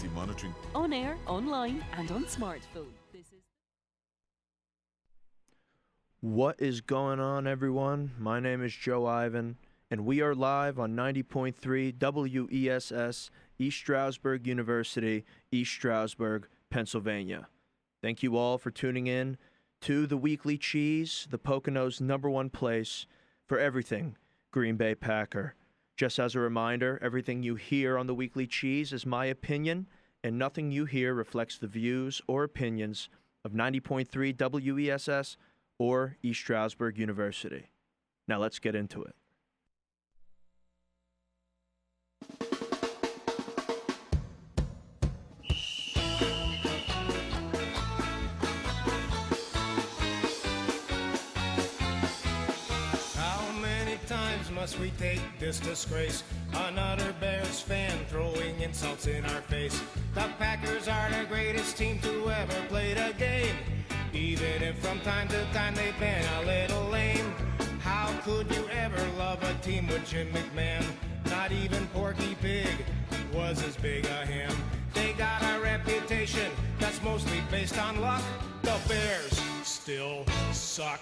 privacy monitoring. On air, online, and on smartphone. This is What is going on, everyone? My name is Joe Ivan, and we are live on 90.3 WESS, East Stroudsburg University, East Stroudsburg, Pennsylvania. Thank you all for tuning in to the Weekly Cheese, the Pocono's #1 place for everything Green Bay Packer. Just as a reminder, everything you hear on the Weekly Cheese is my opinion, and nothing you hear reflects the views or opinions of 90.3 WESS or East Stroudsburg University. Now let's get into it. How many times must we take this disgrace? Another Bears fan throwing insults in our face. The Packers are the greatest team to ever play the game, even if from time to time they've been a little lame. How could you ever love a team with Jim McMahon? Not even Porky Pig was as big a him. They got a reputation that's mostly based on luck. The Bears still suck.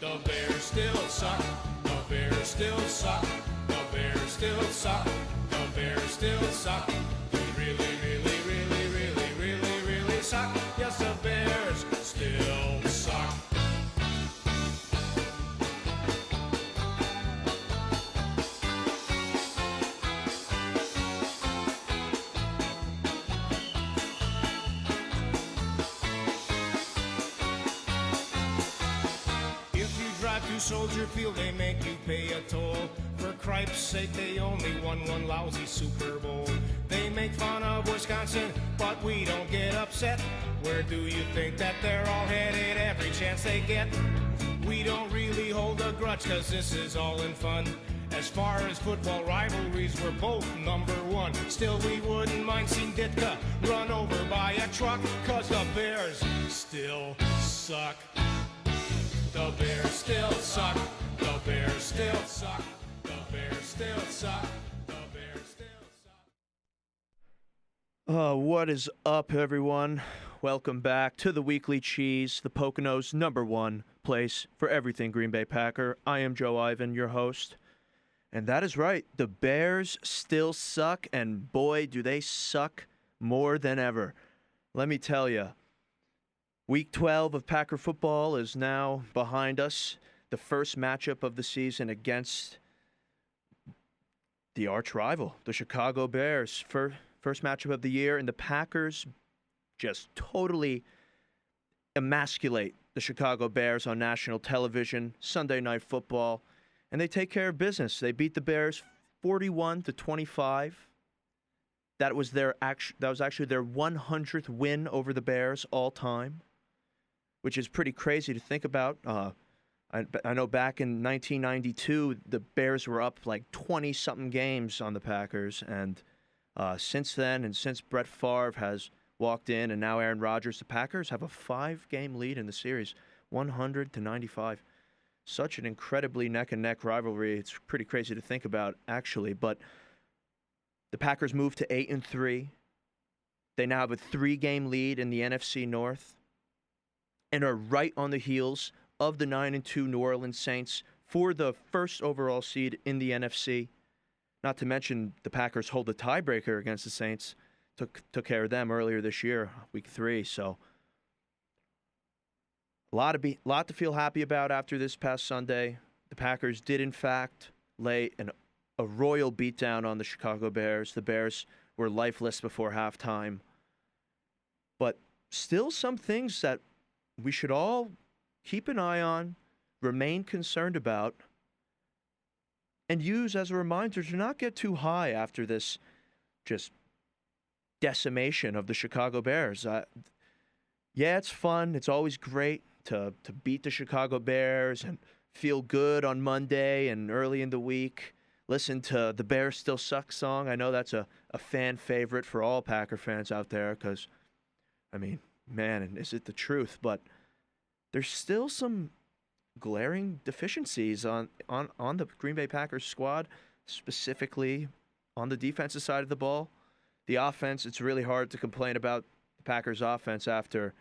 The Bears still suck. The Bears still suck. The Bears still suck. The Bears still suck. They really, really, really, really, really, really suck. Yes, the Bears still suck. Soldier Field, they make you pay a toll. For cripes' sake, they only won one lousy Super Bowl. They make fun of Wisconsin, but we don't get upset. Where do you think that they're all headed every chance they get? We don't really hold a grudge, cause this is all in fun. As far as football rivalries, we're both #1. Still, we wouldn't mind seeing Ditka run over by a truck, cause the Bears still suck. The Bears still suck. The Bears still suck. The Bears still suck. The Bears still suck. What is up, everyone? Welcome back to the Weekly Cheese, the Pocono's #1 place for everything Green Bay Packer. I am Joe Ivan, your host. And that is right, the Bears still suck, and boy, do they suck more than ever. Let me tell you. Week 12 of Packer football is now behind us. The first matchup of the season against the arch rival, the Chicago Bears. First matchup of the year, and the Packers just totally emasculate the Chicago Bears on national television, Sunday Night Football, and they take care of business. They beat the Bears 41-25. That was actually their 100th win over the Bears all time, which is pretty crazy to think about. I know back in 1992, the Bears were up like 20-something games on the Packers, and since then, and since Brett Favre has walked in, and now Aaron Rodgers, the Packers have a 5-game lead in the series, 100-95. Such an incredibly neck-and-neck rivalry. It's pretty crazy to think about, actually, but the Packers moved to 8-3. They now have a 3-game lead in the NFC North, and are right on the heels of the 9-2 New Orleans Saints for the first overall seed in the NFC. Not to mention the Packers hold a tiebreaker against the Saints. Took care of them earlier this year, week 3. So a lot to feel happy about after this past Sunday. The Packers did, in fact, lay a royal beatdown on the Chicago Bears. The Bears were lifeless before halftime. But still some things that we should all keep an eye on, remain concerned about, and use as a reminder to not get too high after this just decimation of the Chicago Bears. Yeah, it's fun. It's always great to beat the Chicago Bears and feel good on Monday and early in the week. Listen to the Bears Still Suck song. I know that's a fan favorite for all Packer fans out there because, I mean, man, and is it the truth? But there's still some glaring deficiencies on the Green Bay Packers squad, specifically on the defensive side of the ball. the offense, it's really hard to complain about the Packers' offense after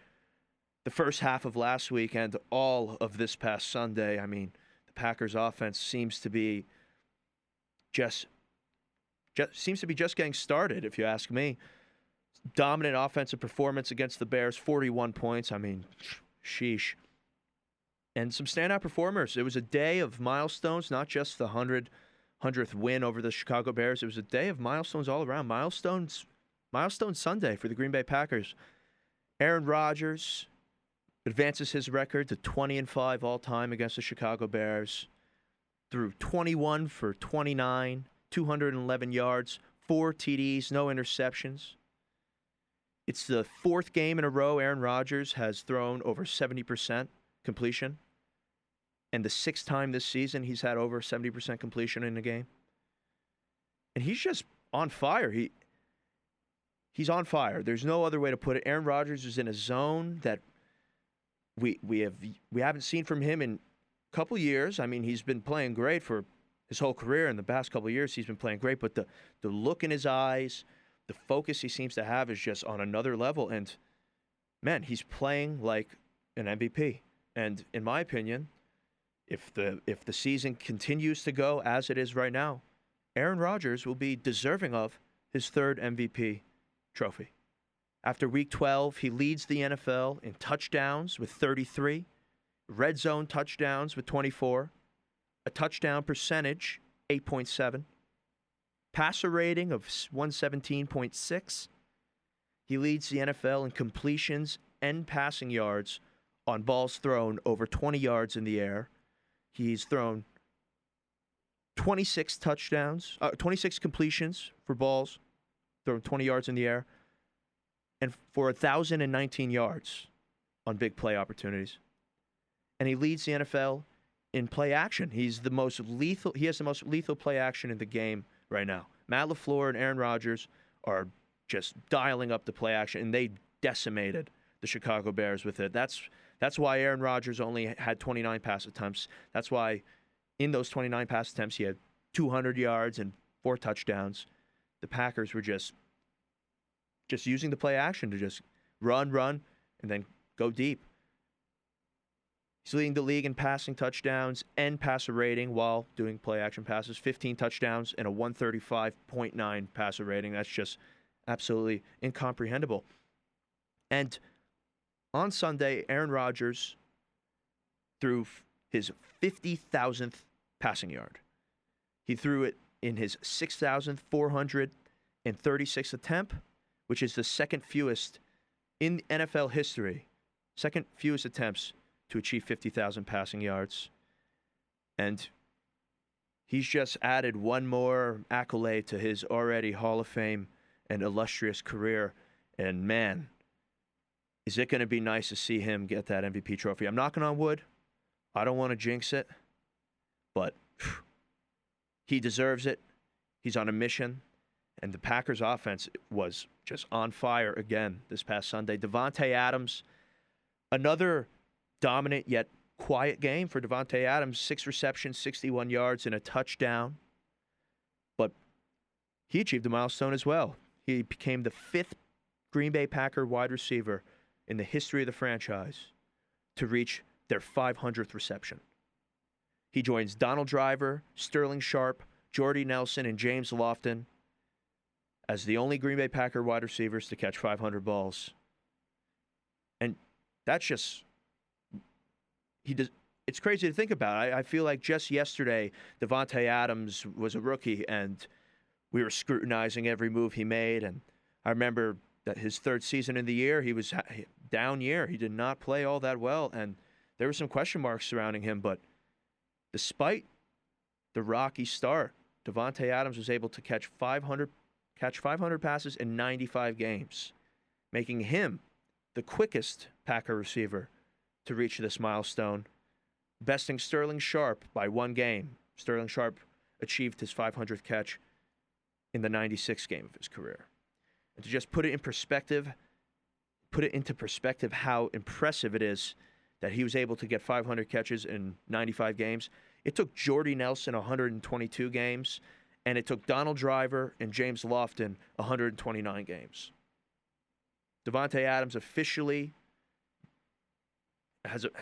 the first half of last week and all of this past Sunday. I mean, the Packers' offense seems to be just getting started, if you ask me. Dominant offensive performance against the Bears, 41 points. I mean, sheesh. And some standout performers. It was a day of milestones, not just the 100th win over the Chicago Bears. It was a day of milestones all around. Milestone Sunday for the Green Bay Packers. Aaron Rodgers advances his record to 20-5 all-time against the Chicago Bears. Threw 21 for 29, 211 yards, 4 TDs, no interceptions. It's the fourth game in a row Aaron Rodgers has thrown over 70% completion. And the sixth time this season he's had over 70% completion in a game. And he's just on fire. He's on fire. There's no other way to put it. Aaron Rodgers is in a zone that we haven't seen from him in a couple years. I mean, he's been playing great for his whole career. In the past couple of years, he's been playing great. But the look in his eyes, the focus he seems to have is just on another level. And, man, he's playing like an MVP. And in my opinion, if the season continues to go as it is right now, Aaron Rodgers will be deserving of his third MVP trophy. After Week 12, he leads the NFL in touchdowns with 33, red zone touchdowns with 24, a touchdown percentage, 8.7, passer rating of 117.6. He leads the NFL in completions and passing yards on balls thrown over 20 yards in the air. He's thrown 26 completions for balls thrown 20 yards in the air, and for 1,019 yards on big play opportunities. And he leads the NFL in play action. He has the most lethal play action in the game right now. Matt LaFleur and Aaron Rodgers are just dialing up the play action, and they decimated the Chicago Bears with it. That's why Aaron Rodgers only had 29 pass attempts. That's why in those 29 pass attempts he had 200 yards and 4 touchdowns. The Packers were just using the play action to just run, and then go deep. He's leading the league in passing touchdowns and passer rating while doing play action passes. 15 touchdowns and a 135.9 passer rating. That's just absolutely incomprehensible. And on Sunday, Aaron Rodgers threw his 50,000th passing yard. He threw it in his 6,436th attempt, which is the second fewest in NFL history. Second fewest attempts to achieve 50,000 passing yards. And he's just added one more accolade to his already Hall of Fame and illustrious career. And man, is it going to be nice to see him get that MVP trophy. I'm knocking on wood. I don't want to jinx it, but he deserves it. He's on a mission. And the Packers offense was just on fire again this past Sunday. Davante Adams, another dominant yet quiet game for Davante Adams. 6 receptions, 61 yards, and a touchdown. But he achieved a milestone as well. He became the 5th Green Bay Packer wide receiver in the history of the franchise to reach their 500th reception. He joins Donald Driver, Sterling Sharp, Jordy Nelson, and James Lofton as the only Green Bay Packer wide receivers to catch 500 balls. And that's just... It's crazy to think about. I feel like just yesterday, Davante Adams was a rookie, and we were scrutinizing every move he made. And I remember that his third season in the year, he was down year. He did not play all that well, and there were some question marks surrounding him. But despite the rocky start, Davante Adams was able to catch 500 passes in 95 games, making him the quickest Packer receiver to reach this milestone, besting Sterling Sharp by 1 game. Sterling Sharp achieved his 500th catch in the 96th game of his career. And to just put it into perspective how impressive it is that he was able to get 500 catches in 95 games. It took Jordy Nelson 122 games and it took Donald Driver and James Lofton 129 games. Davante Adams has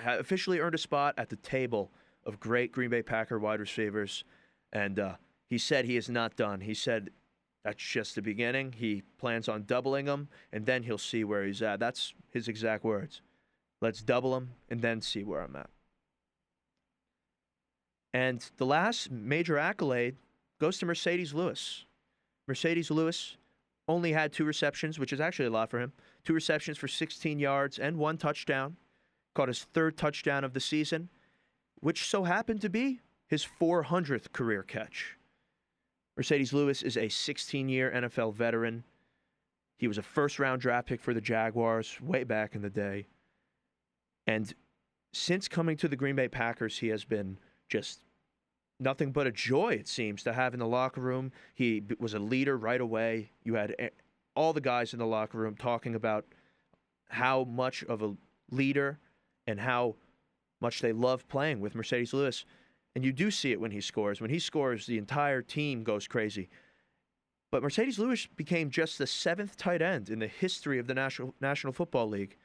officially earned a spot at the table of great Green Bay Packer wide receivers, and he said he is not done. He said that's just the beginning. He plans on doubling him, and then he'll see where he's at. That's his exact words. Let's double him and then see where I'm at. And the last major accolade goes to Mercedes Lewis. Mercedes Lewis only had 2 receptions, which is actually a lot for him. 2 receptions for 16 yards and 1 touchdown. Caught his 3rd touchdown of the season, which so happened to be his 400th career catch. Mercedes Lewis is a 16-year NFL veteran. He was a first-round draft pick for the Jaguars way back in the day. And since coming to the Green Bay Packers, he has been just nothing but a joy, it seems, to have in the locker room. He was a leader right away. You had all the guys in the locker room talking about how much of a leader and how much they love playing with Mercedes Lewis. And you do see it when he scores. When he scores, the entire team goes crazy. But Mercedes Lewis became just the 7th tight end in the history of the National Football League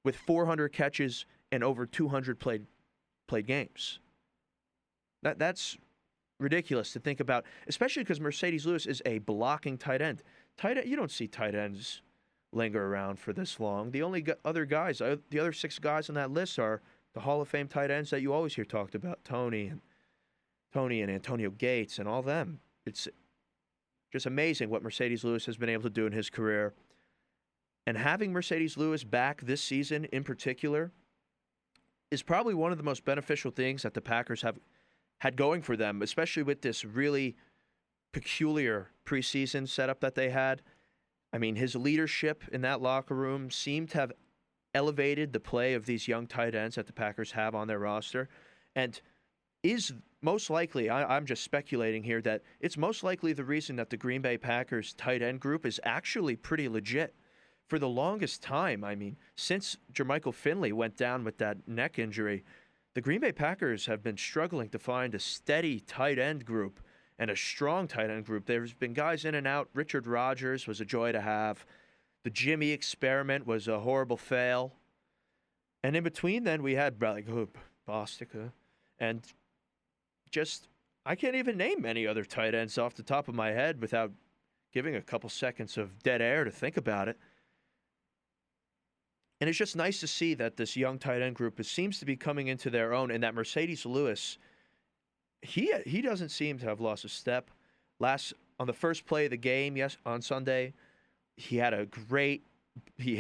with 400 catches and over 200 played games. That's ridiculous to think about, especially because Mercedes Lewis is a blocking tight end. You don't see tight ends linger around for this long. The only other guys, the other 6 guys on that list are the Hall of Fame tight ends that you always hear talked about, Tony and Antonio Gates and all them. It's just amazing what Mercedes Lewis has been able to do in his career. And having Mercedes Lewis back this season in particular is probably one of the most beneficial things that the Packers have had going for them, especially with this really peculiar preseason setup that they had. I mean, his leadership in that locker room seemed to have elevated the play of these young tight ends that the Packers have on their roster, and is most likely, I'm just speculating here, that it's most likely the reason that the Green Bay Packers tight end group is actually pretty legit. For the longest time, I mean, since Jermichael Finley went down with that neck injury, the Green Bay Packers have been struggling to find a steady tight end group and a strong tight end group. There's been guys in and out. Richard Rodgers was a joy to have. The Jimmy experiment was a horrible fail. And in between then, we had Bostica. And just, I can't even name any other tight ends off the top of my head without giving a couple seconds of dead air to think about it. And it's just nice to see that this young tight end group seems to be coming into their own, and that Mercedes Lewis, he doesn't seem to have lost a step. On the first play of the game, on Sunday, he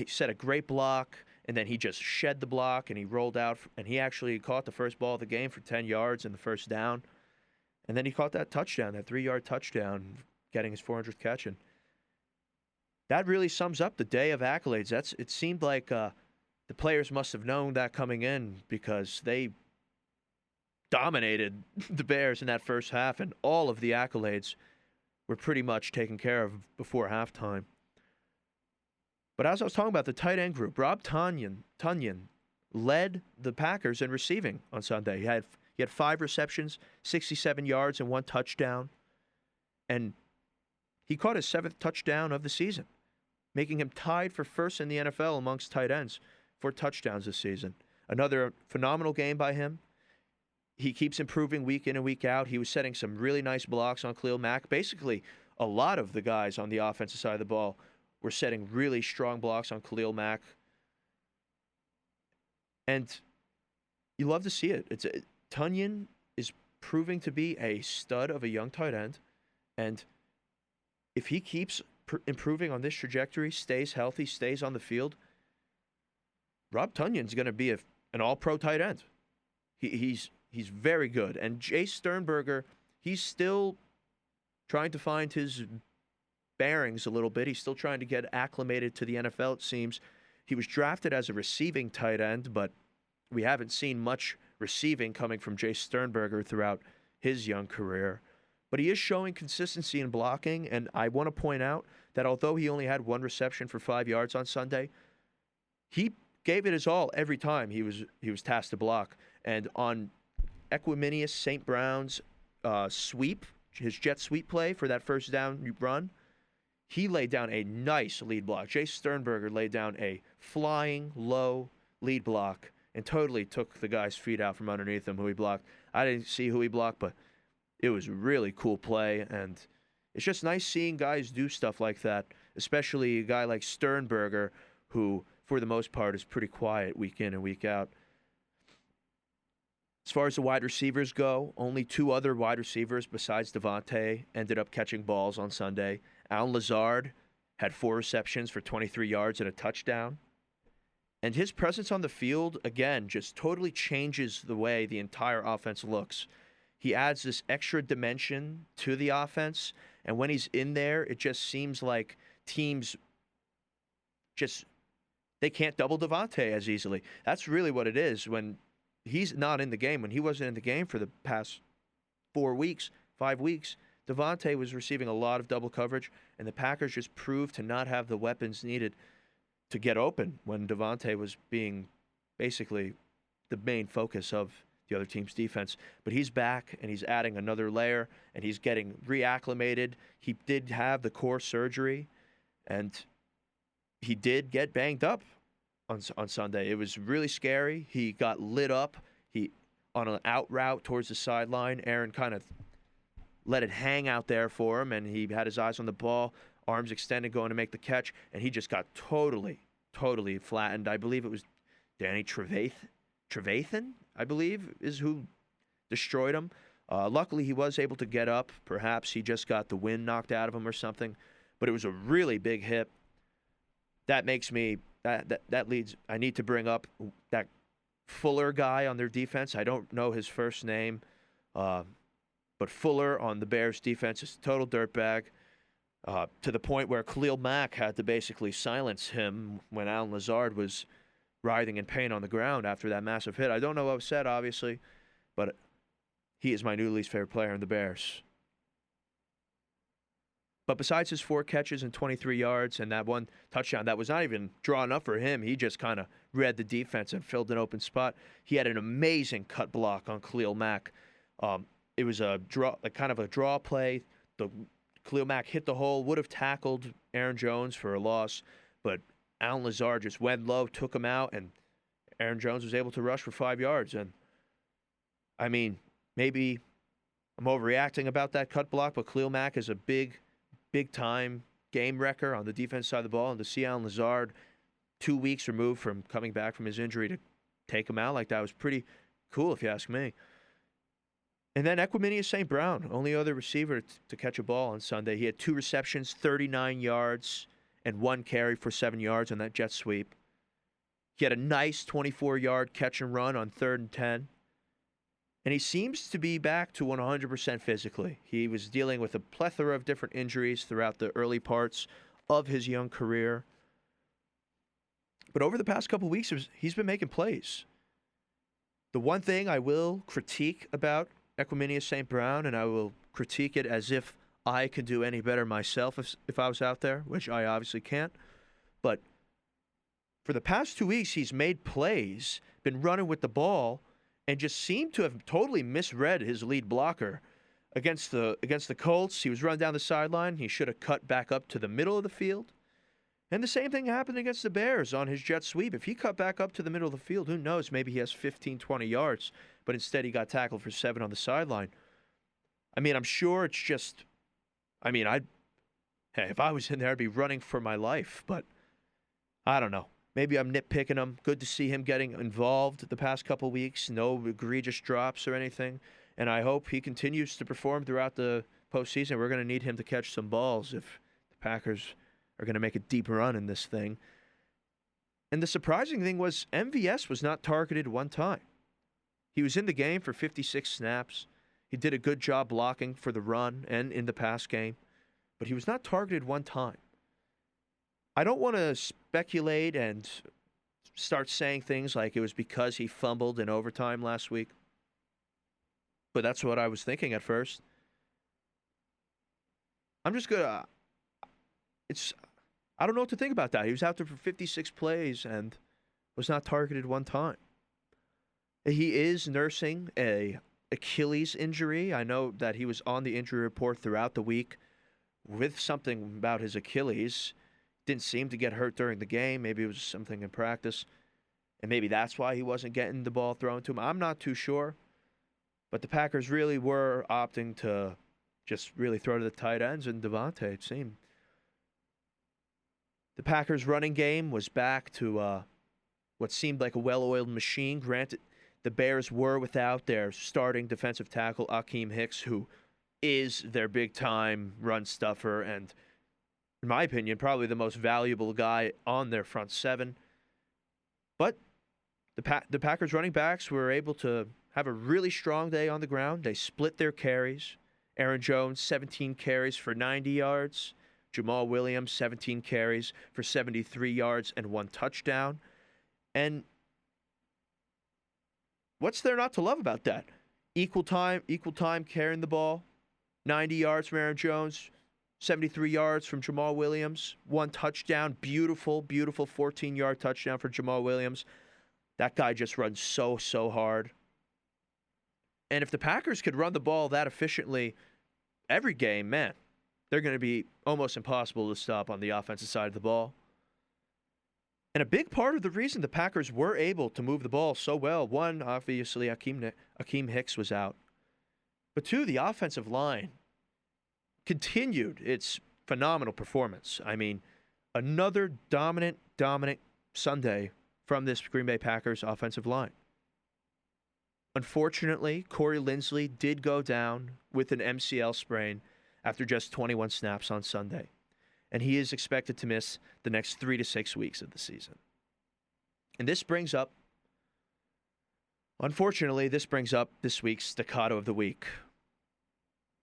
set a great block, and then he just shed the block, and he rolled out, and he actually caught the first ball of the game for 10 yards in the first down. And then he caught that touchdown, that 3-yard touchdown, getting his 400th catch. And that really sums up the day of accolades. It seemed like the players must have known that coming in, because they dominated the Bears in that first half, and all of the accolades were pretty much taken care of before halftime. But as I was talking about the tight end group, Rob Tonyan led the Packers in receiving on Sunday. He had 5 receptions, 67 yards, and 1 touchdown. And he caught his 7th touchdown of the season, making him tied for first in the NFL amongst tight ends for touchdowns this season. Another phenomenal game by him. He keeps improving week in and week out. He was setting some really nice blocks on Khalil Mack. Basically, a lot of the guys on the offensive side of the ball were setting really strong blocks on Khalil Mack. And you love to see it. Tonyan is proving to be a stud of a young tight end. And if he keeps improving on this trajectory, stays healthy, stays on the field, Rob Tonyan's going to be an all-pro tight end. He's very good. And Jay Sternberger, he's still trying to find his bearings a little bit. He's still trying to get acclimated to the NFL, it seems. He was drafted as a receiving tight end, but we haven't seen much receiving coming from Jay Sternberger throughout his young career. But he is showing consistency in blocking, and I want to point out that although he only had 1 reception for 5 yards on Sunday, he gave it his all every time he was tasked to block. And on Equiminius St. Brown's sweep, his jet sweep play for that first down run, he laid down a nice lead block. Jay Sternberger laid down a flying low lead block and totally took the guy's feet out from underneath him who he blocked. I didn't see who he blocked, but it was a really cool play, and it's just nice seeing guys do stuff like that, especially a guy like Sternberger, who, for the most part, is pretty quiet week in and week out. As far as the wide receivers go, only 2 other wide receivers besides Devontae ended up catching balls on Sunday. Allen Lazard had 4 receptions for 23 yards and a touchdown. And his presence on the field, again, just totally changes the way the entire offense looks. He adds this extra dimension to the offense, and when he's in there, it just seems like teams they can't double Devontae as easily. That's really what it is when he's not in the game. When he wasn't in the game for the past 5 weeks, Devontae was receiving a lot of double coverage, and the Packers just proved to not have the weapons needed to get open when Devontae was being basically the main focus of the other team's defense. But he's back, and he's adding another layer, and he's getting reacclimated. He did have the core surgery, and he did get banged up on Sunday. It was really scary. He got lit up. He on an out route towards the sideline. Aaron kind of let it hang out there for him, and he had his eyes on the ball, arms extended, going to make the catch, and he just got totally flattened. I believe it was Danny Trevathan, I believe, is who destroyed him. Luckily, he was able to get up. Perhaps he just got the wind knocked out of him or something, but it was a really big hit. That makes me that leads. I need to bring up that Fuller guy on their defense. I don't know his first name, but Fuller on the Bears defense is a total dirtbag, to the point where Khalil Mack had to basically silence him when Allen Lazard was writhing in pain on the ground after that massive hit. I don't know what was said, obviously, but he is my new least favorite player in the Bears. But besides his 4 catches and 23 yards and that 1 touchdown, that was not even drawn up for him. He just kind of read the defense and filled an open spot. He had an amazing cut block on Khalil Mack. It was a kind of a draw play. Khalil Mack hit the hole, would have tackled Aaron Jones for a loss, but Allen Lazard just went low, took him out, and Aaron Jones was able to rush for 5 yards. And I mean, maybe I'm overreacting about that cut block, but Khalil Mack is a big-time game wrecker on the defense side of the ball, and to see Allen Lazard 2 weeks removed from coming back from his injury to take him out like that was pretty cool, if you ask me. And then Equanimeous St. Brown, only other receiver to catch a ball on Sunday. He had 2 receptions, 39 yards, and 1 carry for 7 yards on that jet sweep. He had a nice 24-yard catch and run on 3rd and 10. And he seems to be back to 100% physically. He was dealing with a plethora of different injuries throughout the early parts of his young career. But over the past couple of weeks, he's been making plays. The one thing I will critique about Equanimeous St. Brown, and I will critique it as if I could do any better myself if I was out there, which I obviously can't. But for the past 2 weeks, he's made plays, been running with the ball, and just seemed to have totally misread his lead blocker. Against the Colts, he was run down the sideline. He should have cut back up to the middle of the field. And the same thing happened against the Bears on his jet sweep. If he cut back up to the middle of the field, who knows? Maybe he has 15, 20 yards. But instead, he got tackled for 7 on the sideline. I mean, I'm sure it's just... I mean, if I was in there, I'd be running for my life. But I don't know. Maybe I'm nitpicking him. Good to see him getting involved the past couple weeks. No egregious drops or anything. And I hope he continues to perform throughout the postseason. We're going to need him to catch some balls if the Packers are going to make a deep run in this thing. And the surprising thing was MVS was not targeted one time. He was in the game for 56 snaps. He did a good job blocking for the run and in the pass game. But he was not targeted one time. I don't want to speculate and start saying things like it was because he fumbled in overtime last week. But that's what I was thinking at first. I'm just going to... I don't know what to think about that. He was out there for 56 plays and was not targeted one time. He is nursing a Achilles injury. I know that he was on the injury report throughout the week with something about his Achilles. Didn't seem to get hurt during the game. Maybe it was something in practice. And maybe that's why he wasn't getting the ball thrown to him. I'm not too sure. But the Packers really were opting to just really throw to the tight ends and Devontae, it seemed. The Packers' running game was back to what seemed like a well-oiled machine. Granted, the Bears were without their starting defensive tackle, Akeem Hicks, who is their big-time run stuffer and, in my opinion, probably the most valuable guy on their front seven. But the Packers running backs were able to have a really strong day on the ground. They split their carries. Aaron Jones, 17 carries for 90 yards. Jamal Williams, 17 carries for 73 yards and 1 touchdown. And what's there not to love about that? Equal time carrying the ball. 90 yards from Aaron Jones, 73 yards from Jamal Williams, 1 touchdown. Beautiful, beautiful 14-yard touchdown for Jamal Williams. That guy just runs so hard. And if the Packers could run the ball that efficiently every game, man, they're going to be almost impossible to stop on the offensive side of the ball. And a big part of the reason the Packers were able to move the ball so well, one, obviously, Akeem Hicks was out. But two, the offensive line continued its phenomenal performance. I mean, another dominant Sunday from this Green Bay Packers offensive line. Unfortunately, Corey Linsley did go down with an MCL sprain after just 21 snaps on Sunday, and he is expected to miss the next 3 to 6 weeks of the season. And this brings up this week's Staccato of the Week.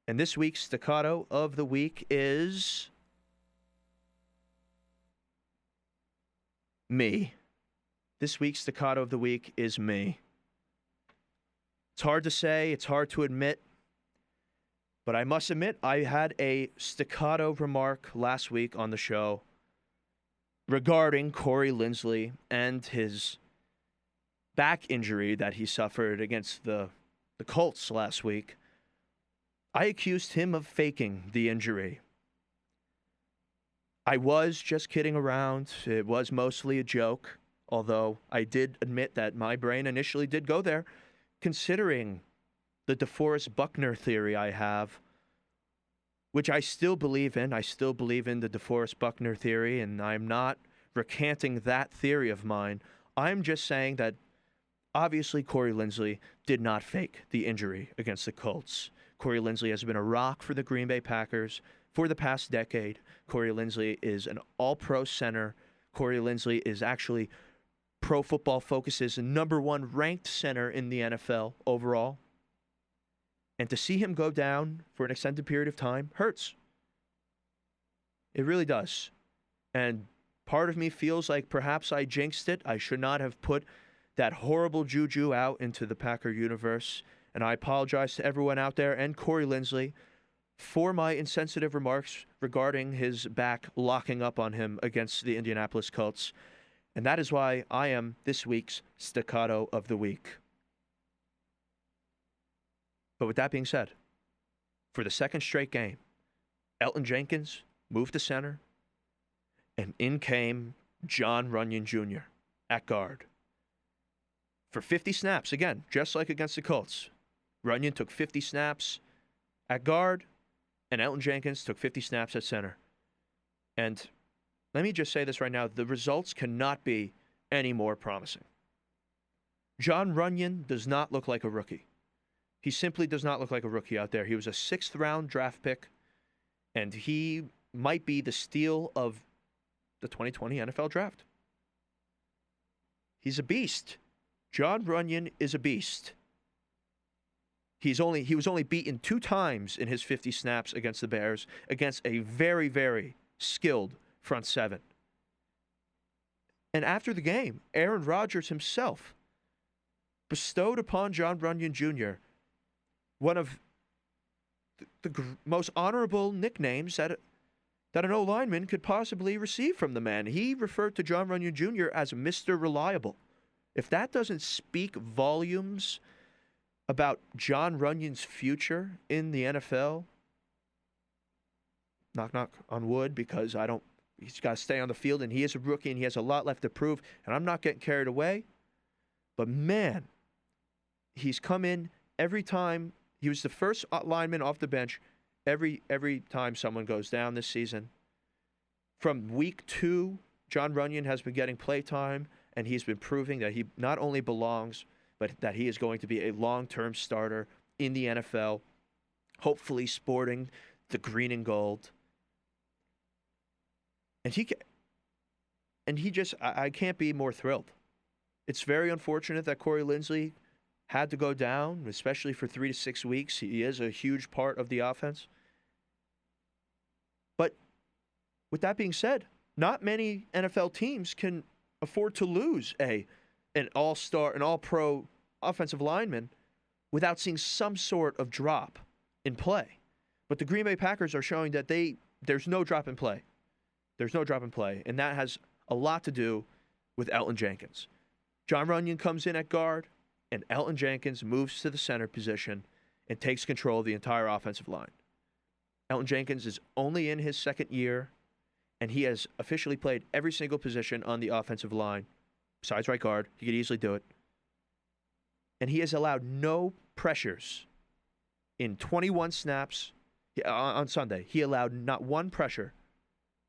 And this week's Staccato of the Week is me. This week's Staccato of the Week is me. It's hard to say, it's hard to admit, but I must admit I had a staccato remark last week on the show regarding Corey Linsley and his back injury that he suffered against the Colts last week. I accused him of faking the injury. I was just kidding around. It was mostly a joke, although I did admit that my brain initially did go there, considering the DeForest Buckner theory I have, which I still believe in. I still believe in the DeForest Buckner theory, and I'm not recanting that theory of mine. I'm just saying that obviously Corey Linsley did not fake the injury against the Colts. Corey Linsley has been a rock for the Green Bay Packers for the past decade. Corey Linsley is an all-pro center. Corey Linsley is actually Pro Football Focus's #1 ranked center in the NFL overall. And to see him go down for an extended period of time hurts. It really does. And part of me feels like perhaps I jinxed it. I should not have put that horrible juju out into the Packer universe. And I apologize to everyone out there and Corey Linsley for my insensitive remarks regarding his back locking up on him against the Indianapolis Colts. And that is why I am this week's Staccato of the Week. But with that being said, for the second straight game, Elton Jenkins moved to center, and in came Jon Runyan Jr. at guard. For 50 snaps, again, just like against the Colts. Runyan took 50 snaps at guard, and Elton Jenkins took 50 snaps at center. And let me just say this right now. The results cannot be any more promising. Jon Runyan does not look like a rookie. He simply does not look like a rookie out there. He was a 6th-round draft pick, and he might be the steal of the 2020 NFL Draft. He's a beast. Jon Runyan is a beast. He was only beaten 2 times in his 50 snaps against the Bears, against a very, very skilled front seven. And after the game, Aaron Rodgers himself bestowed upon Jon Runyan Jr. one of the most honorable nicknames that an O-lineman could possibly receive from the man. He referred to Jon Runyan Jr. as Mr. Reliable. If that doesn't speak volumes about John Runyon's future in the NFL, knock, knock on wood, because he's got to stay on the field, and he is a rookie, and he has a lot left to prove, and I'm not getting carried away. But, man, he's come in every time. He was the first lineman off the bench every time someone goes down this season. From week 2, John Runyon has been getting play time, and he's been proving that he not only belongs, but that he is going to be a long-term starter in the NFL, hopefully sporting the green and gold. And I can't be more thrilled. It's very unfortunate that Corey Linsley had to go down, especially for 3 to 6 weeks. He is a huge part of the offense. But with that being said, not many NFL teams can afford to lose an all-star, an all-pro offensive lineman without seeing some sort of drop in play. But the Green Bay Packers are showing that there's no drop in play. There's no drop in play, and that has a lot to do with Elgton Jenkins. John Runyon comes in at guard, and Elgton Jenkins moves to the center position and takes control of the entire offensive line. Elgton Jenkins is only in his second year, and he has officially played every single position on the offensive line, besides right guard. He could easily do it. And he has allowed no pressures in 21 snaps on Sunday. He allowed not one pressure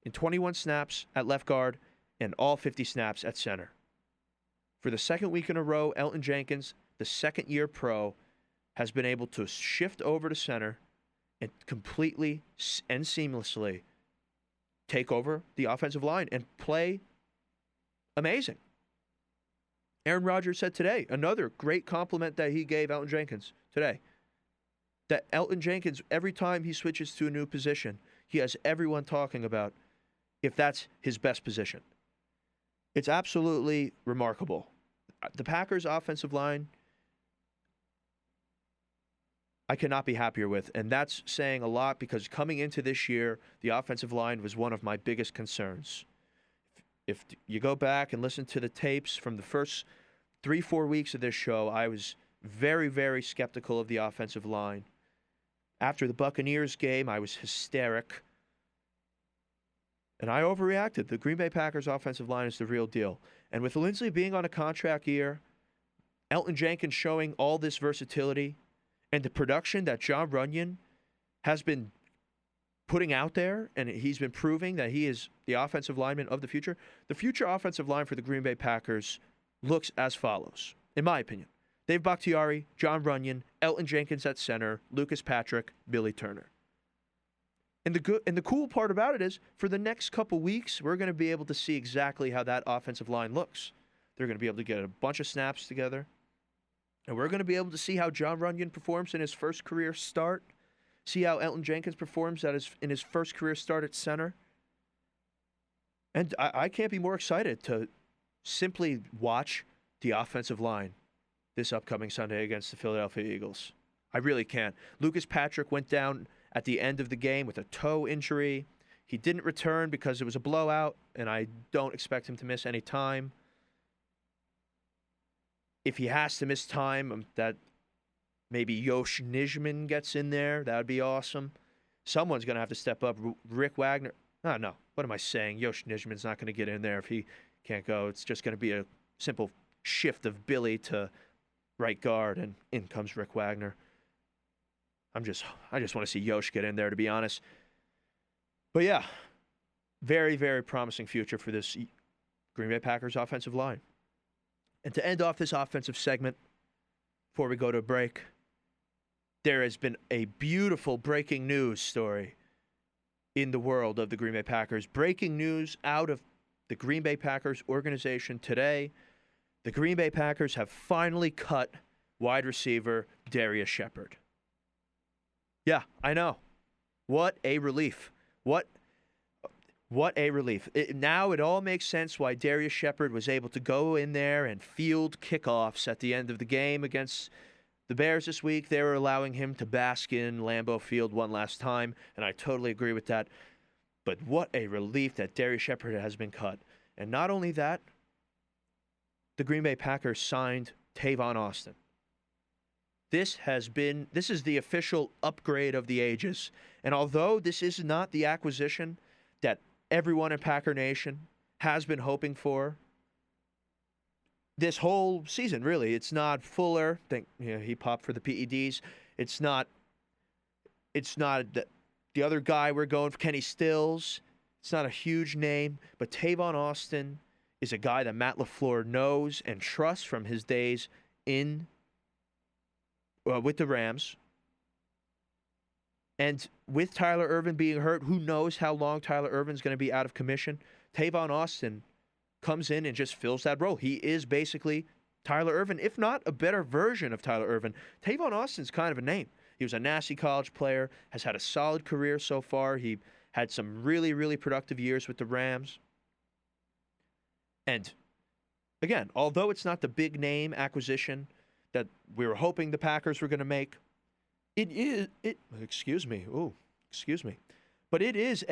in 21 snaps at left guard and all 50 snaps at center. For the second week in a row, Elgton Jenkins, the second-year pro, has been able to shift over to center and completely and seamlessly take over the offensive line and play amazing. Aaron Rodgers said today, another great compliment that he gave Elgton Jenkins today, that Elgton Jenkins, every time he switches to a new position, he has everyone talking about if that's his best position. It's absolutely remarkable. The Packers' offensive line, I cannot be happier with, and that's saying a lot because coming into this year, the offensive line was one of my biggest concerns. If you go back and listen to the tapes from the first 3-4 weeks of this show, I was very, very skeptical of the offensive line. After the Buccaneers game, I was hysteric. And I overreacted. The Green Bay Packers offensive line is the real deal. And with Linsley being on a contract year, Elgton Jenkins showing all this versatility, and the production that John Runyon has been putting out there, and he's been proving that he is the offensive lineman of the future offensive line for the Green Bay Packers looks as follows, in my opinion. Dave Bakhtiari, John Runyon, Elgton Jenkins at center, Lucas Patrick, Billy Turner. And the cool part about it is, for the next couple weeks, we're going to be able to see exactly how that offensive line looks. They're going to be able to get a bunch of snaps together. And we're going to be able to see how John Runyon performs in his first career start. See how Elgton Jenkins performs in his first career start at center. And I can't be more excited to simply watch the offensive line this upcoming Sunday against the Philadelphia Eagles. I really can't. Lucas Patrick went down at the end of the game with a toe injury. He didn't return because it was a blowout, and I don't expect him to miss any time. If he has to miss time, that maybe Yosh Nijman gets in there. That would be awesome. Someone's going to have to step up. Rick Wagner. No. What am I saying? Yosh Nijman's not going to get in there if he can't go. It's just going to be a simple shift of Billy to right guard, and in comes Rick Wagner. I just want to see Yosh get in there, to be honest. But yeah, very, very promising future for this Green Bay Packers offensive line. And to end off this offensive segment, before we go to a break, there has been a beautiful breaking news story in the world of the Green Bay Packers. Breaking news out of the Green Bay Packers organization today. The Green Bay Packers have finally cut wide receiver Darius Shepard. Yeah, I know. What a relief. What a relief. Now it all makes sense why Darius Shepard was able to go in there and field kickoffs at the end of the game against the Bears this week. They were allowing him to bask in Lambeau Field one last time, and I totally agree with that. But what a relief that Darius Shepard has been cut. And not only that, the Green Bay Packers signed Tavon Austin. this is the official upgrade of the ages. And although this is not the acquisition that everyone in Packer Nation has been hoping for this whole season, really, it's not Fuller. He popped for the PEDs. It's not the other guy we're going for, Kenny Stills. It's not a huge name, but Tavon Austin is a guy that Matt LaFleur knows and trusts from his days with the Rams. And with Tyler Ervin being hurt, who knows how long Tyler Ervin's going to be out of commission. Tavon Austin comes in and just fills that role. He is basically Tyler Ervin, if not a better version of Tyler Ervin. Tavon Austin's kind of a name. He was a nasty college player, has had a solid career so far. He had some really, really productive years with the Rams. And again, although it's not the big name acquisition that we were hoping the Packers were going to make, but it is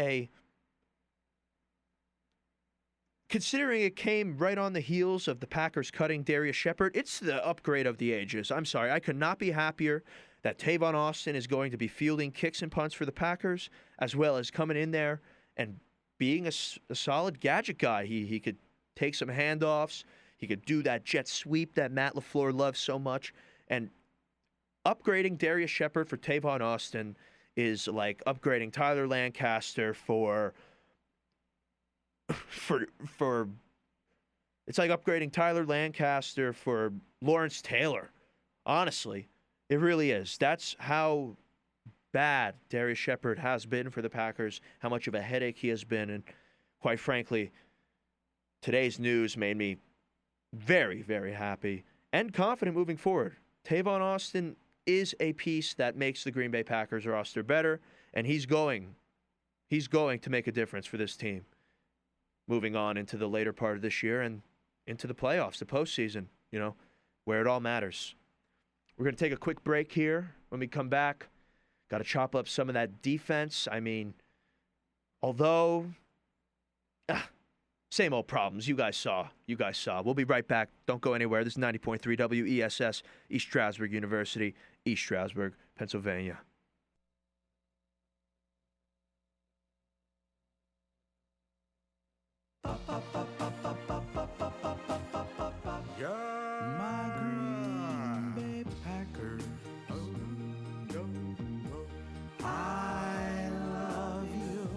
considering it came right on the heels of the Packers cutting Darius Shepard, it's the upgrade of the ages. I'm sorry, I could not be happier that Tavon Austin is going to be fielding kicks and punts for the Packers, as well as coming in there and being a solid gadget guy. He could take some handoffs. He could do that jet sweep that Matt LaFleur loves so much. And upgrading Darius Shepard for Tavon Austin is like upgrading Tyler Lancaster for it's like upgrading Tyler Lancaster for Lawrence Taylor. Honestly, it really is. That's how bad Darius Shepard has been for the Packers, how much of a headache he has been. And quite frankly, today's news made me very, very happy and confident moving forward. Tavon Austin is a piece that makes the Green Bay Packers roster better, and he's going to make a difference for this team moving on into the later part of this year and into the playoffs, the postseason, where it all matters. We're going to take a quick break here. When we come back, got to chop up some of that defense. I mean, although same old problems. You guys saw. We'll be right back. Don't go anywhere. This is 90.3 WESS, East Stroudsburg University, East Stroudsburg, Pennsylvania. My Green Bay Packers, I love you.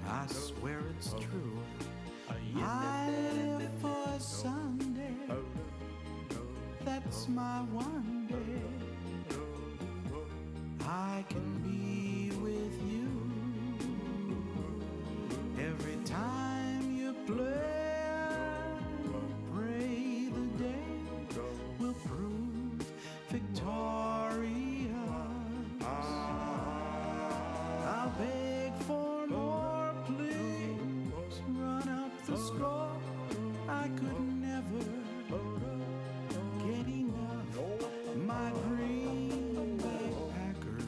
I swear it's true. I live for Sunday. That's my one day. I can be with you every time you play. Pray the day will prove victorious. I'll beg for more, please. Run up the score. I could never get enough. My Green Bay Packers.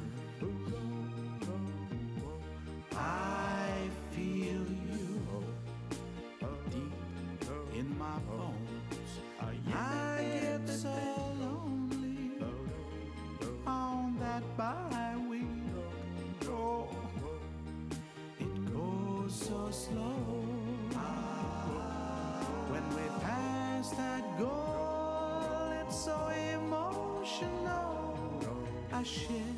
I feel you deep in my bones. I get so lonely on that bye week. Oh, it goes so slow. When we pass that goal, it's so emotional. I shed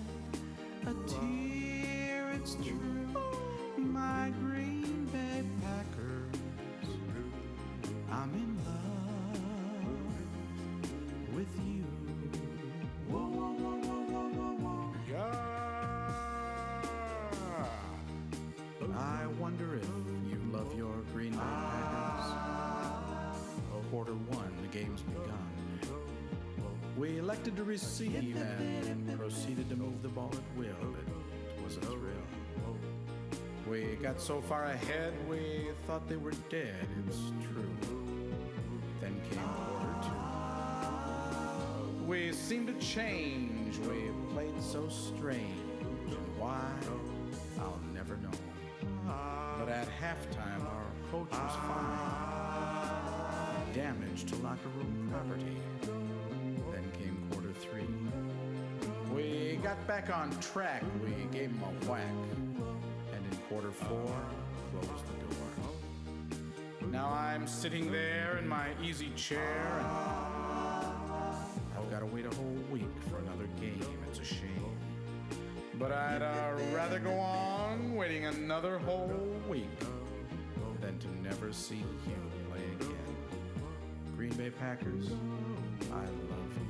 a tear, it's true. My Green Bay Packers, I'm in love with you. Whoa, whoa, whoa, whoa, whoa, whoa, whoa. I wonder if you love your Green Bay Packers. Quarter one, the game's begun. We elected to receive and proceeded to move the ball at will. It was a thrill. We got so far ahead, we thought they were dead. It's true. Then came quarter two. We seemed to change. We played so strange. And why? I'll never know. But at halftime, our coach was fine. Damage to locker room property. Then came quarter 3. We got back on track, we gave him a whack, and in quarter 4, closed the door. Now I'm sitting there in my easy chair, and I've got to wait a whole week for another game. It's a shame. But I'd rather go on waiting another whole week than to never see you play again. Green Bay Packers, I love you.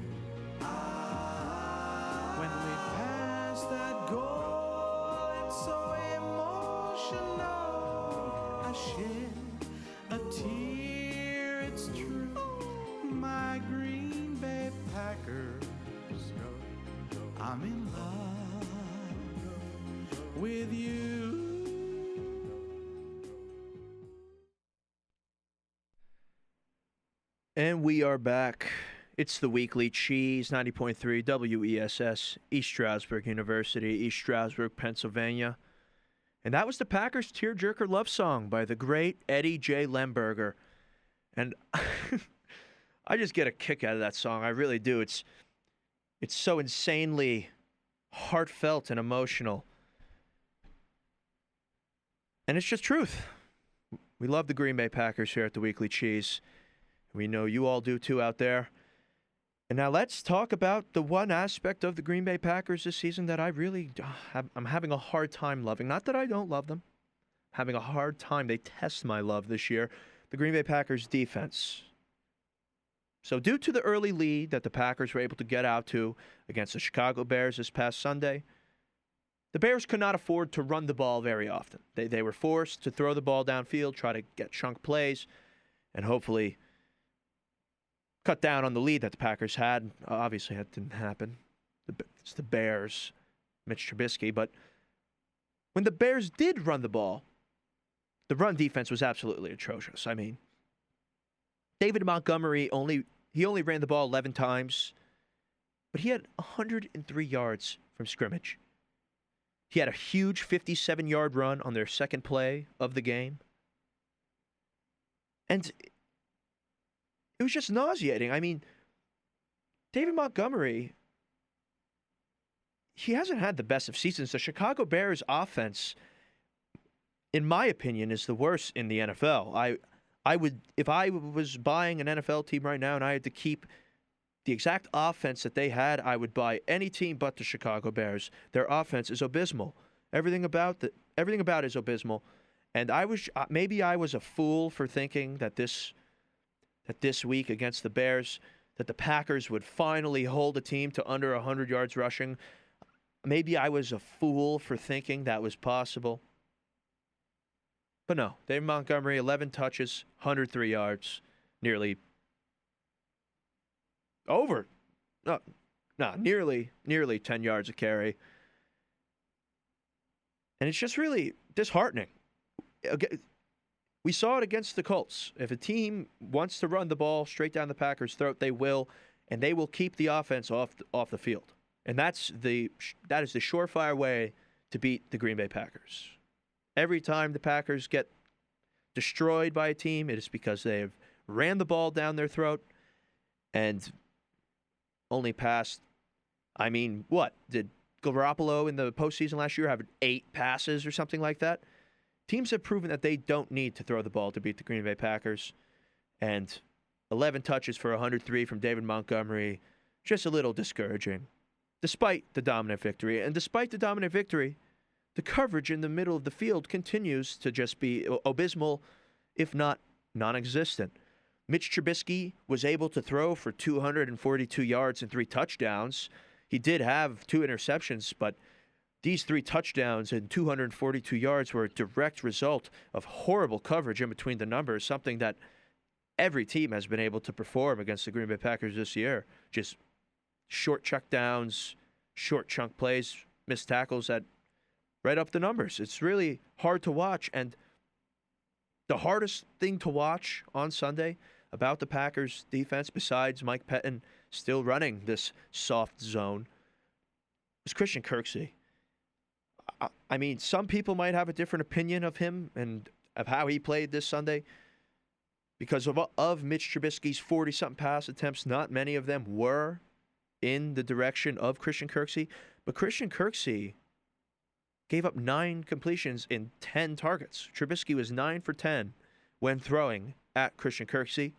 When we pass that goal, it's so emotional. I shed a tear, it's true. My Green Bay Packers, I'm in love with you. And we are back. It's the Weekly Cheese, 90.3 WESS, East Stroudsburg University, East Stroudsburg, Pennsylvania. And that was the Packers Tearjerker Love Song by the great Eddie J. Lemberger. And I just get a kick out of that song. I really do. It's so insanely heartfelt and emotional. And it's just truth. We love the Green Bay Packers here at the Weekly Cheese. We know you all do too out there. And now let's talk about the one aspect of the Green Bay Packers this season that I really I'm having a hard time loving. Not that I don't love them. Having a hard time. They test my love this year. The Green Bay Packers defense. So due to the early lead that the Packers were able to get out to against the Chicago Bears this past Sunday, the Bears could not afford to run the ball very often. They were forced to throw the ball downfield, try to get chunk plays, and hopefully cut down on the lead that the Packers had. Obviously, that didn't happen. It's the Bears, Mitch Trubisky. But when the Bears did run the ball, the run defense was absolutely atrocious. I mean, David Montgomery only ran the ball 11 times, but he had 103 yards from scrimmage. He had a huge 57-yard run on their second play of the game. And it was just nauseating. I mean, David Montgomery, he hasn't had the best of seasons. The Chicago Bears offense, in my opinion, is the worst in the NFL. I would, if I was buying an NFL team right now and I had to keep the exact offense that they had, I would buy any team but the Chicago Bears. Their offense is abysmal. Everything about it is abysmal. And maybe I was a fool for thinking that this week against the Bears, that the Packers would finally hold a team to under 100 yards rushing. Maybe I was a fool for thinking that was possible. But no, David Montgomery, 11 touches, 103 yards, nearly 10 yards a carry. And it's just really disheartening. We saw it against the Colts. If a team wants to run the ball straight down the Packers' throat, they will, and they will keep the offense off the field. And that is the surefire way to beat the Green Bay Packers. Every time the Packers get destroyed by a team, it is because they have ran the ball down their throat and only passed. I mean, what? Did Garoppolo in the postseason last year have 8 passes or something like that? Teams have proven that they don't need to throw the ball to beat the Green Bay Packers. And 11 touches for 103 from David Montgomery, just a little discouraging, despite the dominant victory. And despite the dominant victory, the coverage in the middle of the field continues to just be abysmal, if not non-existent. Mitch Trubisky was able to throw for 242 yards and 3 touchdowns. He did have 2 interceptions, but these 3 touchdowns and 242 yards were a direct result of horrible coverage in between the numbers, something that every team has been able to perform against the Green Bay Packers this year. Just short check downs, short chunk plays, missed tackles that right up the numbers. It's really hard to watch. And the hardest thing to watch on Sunday about the Packers defense, besides Mike Pettin still running this soft zone, was Christian Kirksey. I mean, some people might have a different opinion of him and of how he played this Sunday because of Mitch Trubisky's 40-something pass attempts. Not many of them were in the direction of Christian Kirksey, but Christian Kirksey gave up 9 completions in 10 targets. Trubisky was 9 for 10 when throwing at Christian Kirksey,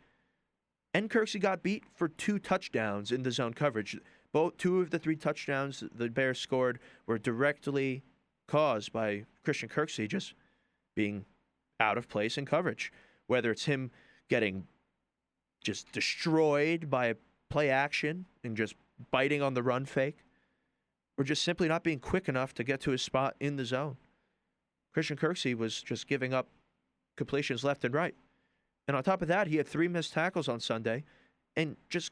and Kirksey got beat for 2 touchdowns in the zone coverage. Both 2 of the 3 touchdowns the Bears scored were directly caused by Christian Kirksey just being out of place in coverage, whether it's him getting just destroyed by a play action and just biting on the run fake, or just simply not being quick enough to get to his spot in the zone. Christian Kirksey was just giving up completions left and right. And on top of that, he had 3 missed tackles on Sunday and just,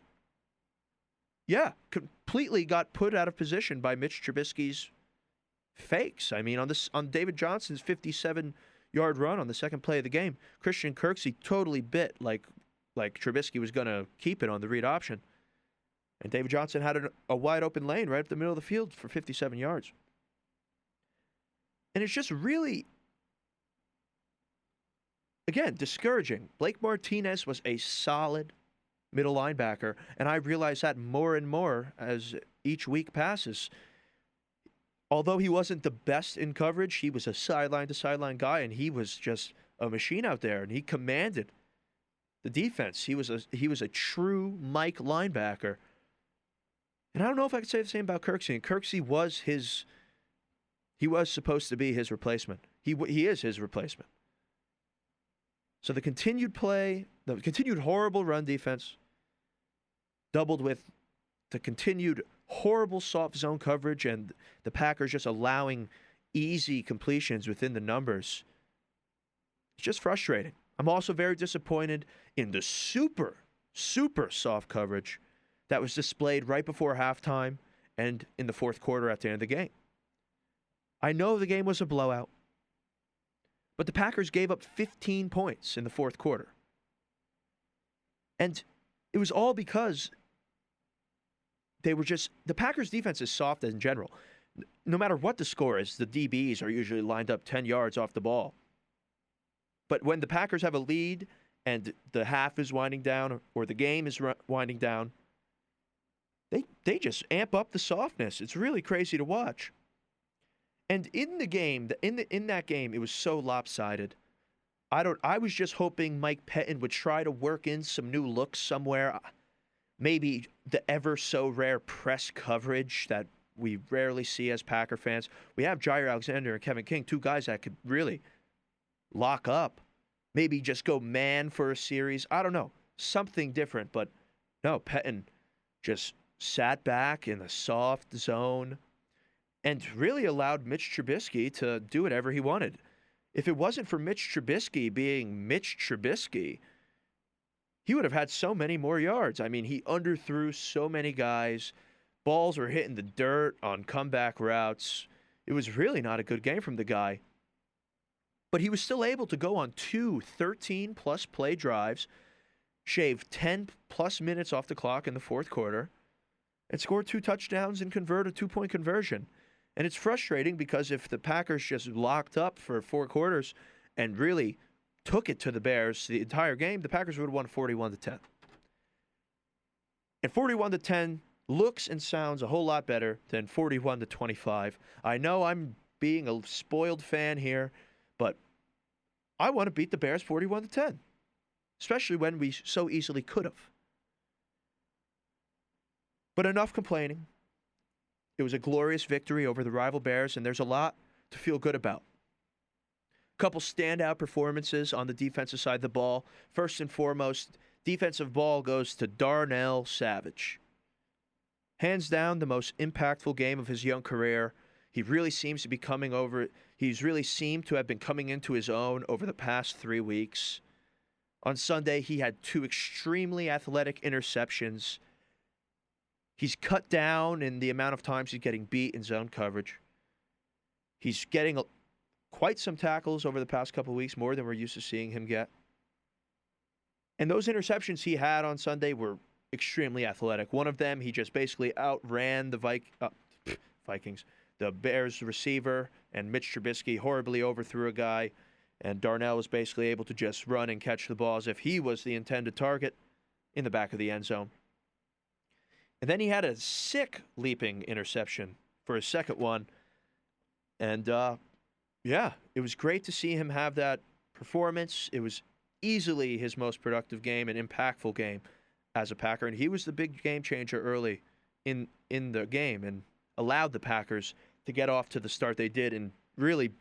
completely got put out of position by Mitch Trubisky's fakes. I mean, on David Johnson's 57-yard run on the second play of the game, Christian Kirksey totally bit like Trubisky was going to keep it on the read option. And David Johnson had a wide open lane right up the middle of the field for 57 yards. And it's just really, again, discouraging. Blake Martinez was a solid middle linebacker, and I realize that more and more as each week passes. Although he wasn't the best in coverage, he was a sideline-to-sideline guy, and he was just a machine out there, and he commanded the defense. He was a true Mike linebacker. And I don't know if I could say the same about Kirksey. And Kirksey was supposed to be his replacement. He is his replacement. So the continued horrible run defense, doubled with the continued horrible soft zone coverage and the Packers just allowing easy completions within the numbers, it's just frustrating. I'm also very disappointed in the super, super soft coverage that was displayed right before halftime and in the fourth quarter at the end of the game. I know the game was a blowout, but the Packers gave up 15 points in the fourth quarter. And it was all because the Packers' defense is soft in general. No matter what the score is, the DBs are usually lined up 10 yards off the ball. But when the Packers have a lead and the half is winding down or the game is winding down, they just amp up the softness. It's really crazy to watch. And in the game, in that game, it was so lopsided. I was just hoping Mike Pettin would try to work in some new looks somewhere. Maybe the ever so rare press coverage that we rarely see as Packer fans. We have Jair Alexander and Kevin King, 2 guys that could really lock up. Maybe just go man for a series. I don't know. Something different. But no, Pettin just sat back in the soft zone and really allowed Mitch Trubisky to do whatever he wanted. If it wasn't for Mitch Trubisky being Mitch Trubisky, he would have had so many more yards. I mean, he underthrew so many guys. Balls were hitting the dirt on comeback routes. It was really not a good game from the guy. But he was still able to go on 2 13-plus play drives, shave 10-plus minutes off the clock in the fourth quarter, and score 2 touchdowns and convert a 2-point conversion. And it's frustrating because if the Packers just locked up for 4 quarters and really took it to the Bears the entire game, the Packers would have won 41-10. And 41-10 looks and sounds a whole lot better than 41-25. I know I'm being a spoiled fan here, but I want to beat the Bears 41-10, especially when we so easily could have. But enough complaining. It was a glorious victory over the rival Bears, and there's a lot to feel good about. A couple standout performances on the defensive side of the ball. First and foremost, defensive ball goes to Darnell Savage. Hands down, the most impactful game of his young career. He's really seemed to have been coming into his own over the past 3 weeks. On Sunday, he had 2 extremely athletic interceptions. He's cut down in the amount of times he's getting beat in zone coverage. He's getting quite some tackles over the past couple of weeks, more than we're used to seeing him get. And those interceptions he had on Sunday were extremely athletic. One of them, he just basically outran the Vikings, the Bears receiver, and Mitch Trubisky horribly overthrew a guy, and Darnell was basically able to just run and catch the ball as if he was the intended target in the back of the end zone. And then he had a sick leaping interception for his second one. And, yeah, it was great to see him have that performance. It was easily his most productive game and impactful game as a Packer. And he was the big game changer early in the game and allowed the Packers to get off to the start they did and really